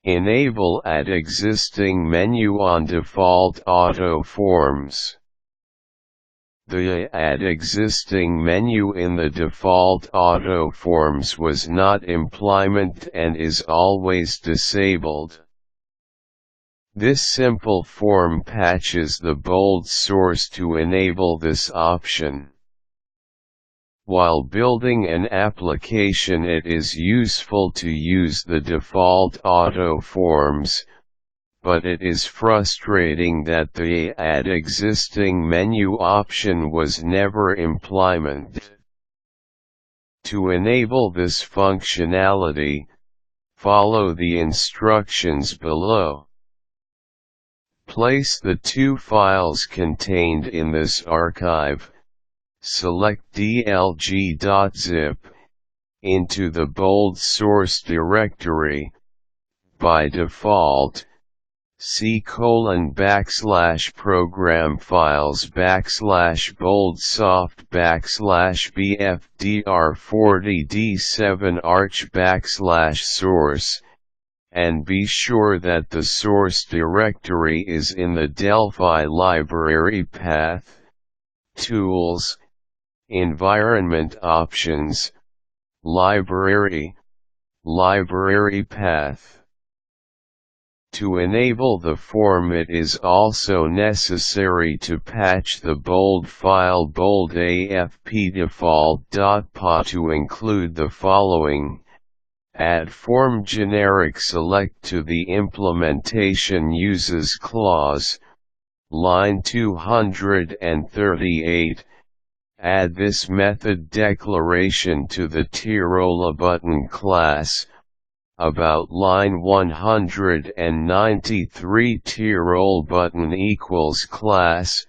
Enable Add Existing Menu on Default Auto Forms. The Add Existing menu in the default auto forms was not implemented and is always disabled. This simple form patches the Bold source to enable this option. While building an application, it is useful to use the default auto forms, but it is frustrating that the Add Existing menu option was never implemented. To enable this functionality, follow the instructions below. Place the two files contained in this archive, SelectDlg.zip, into the Bold source directory. By default, C:\program files \BoldSoft BfDR40D7Arch Source, and be sure that the source directory is in the Delphi library path, Tools, Environment Options, Library path. To enable the form, it is also necessary to patch the Bold file BoldAFPDefault.pas to include the following: add formGenericSelect to the implementation uses clause, line 238. Add this method declaration to the Tirola button class. About line 193, Tirol button equals class,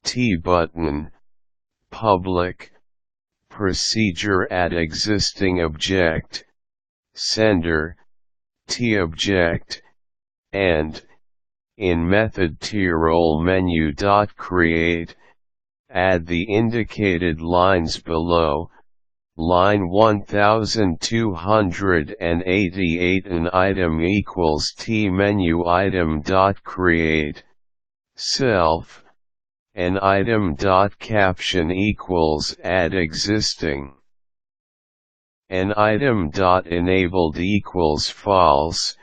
T button, public, procedure add existing object, sender, T object, and, in method Tirol menu.create, add the indicated lines below. Line 1288, an item equals T menu item.create, self, an item.caption equals add existing, an item.enabled equals false,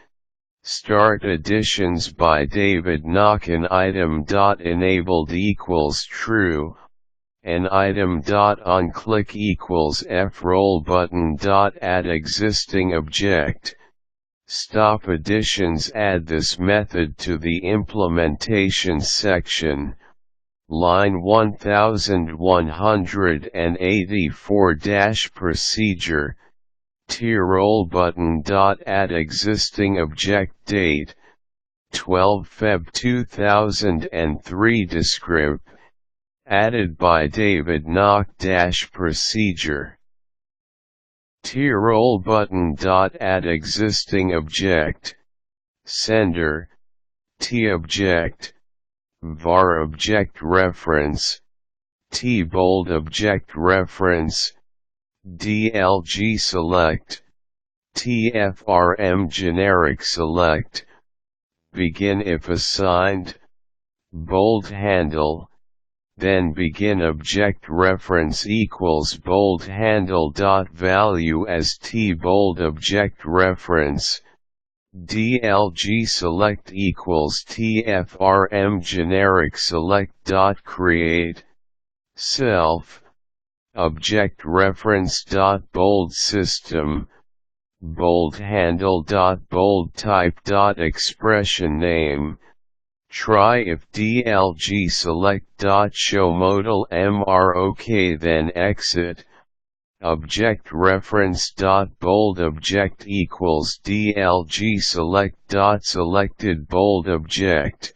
start additions by David Knock, an item.enabled equals true, an item.onClick equals froll button. Add existing object. Stop additions. Add this method to the implementation section. Line 1184 procedure, Tirol button. Add existing object date, 12 Feb 2003 descript, added by David Knock procedure. Tirol button. Add existing object, sender, T object, var object reference, T bold object reference, DLG select, T formGenericSelect, begin if assigned, bold handle, then begin object reference equals bold handle. Value as T bold object reference, DLG select equals T formGenericSelect. Create, self, object reference. Bold system, bold handle. Bold type. Expression name. Try if DLG select. Show modal MROK, then exit. Object reference. Bold object equals DLG select. Selected bold object.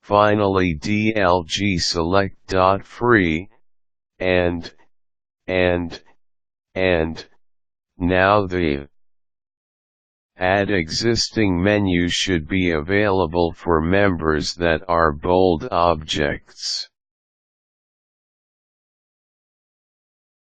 Finally DLG select. Free, and now the Add Existing menu should be available for members that are bold objects.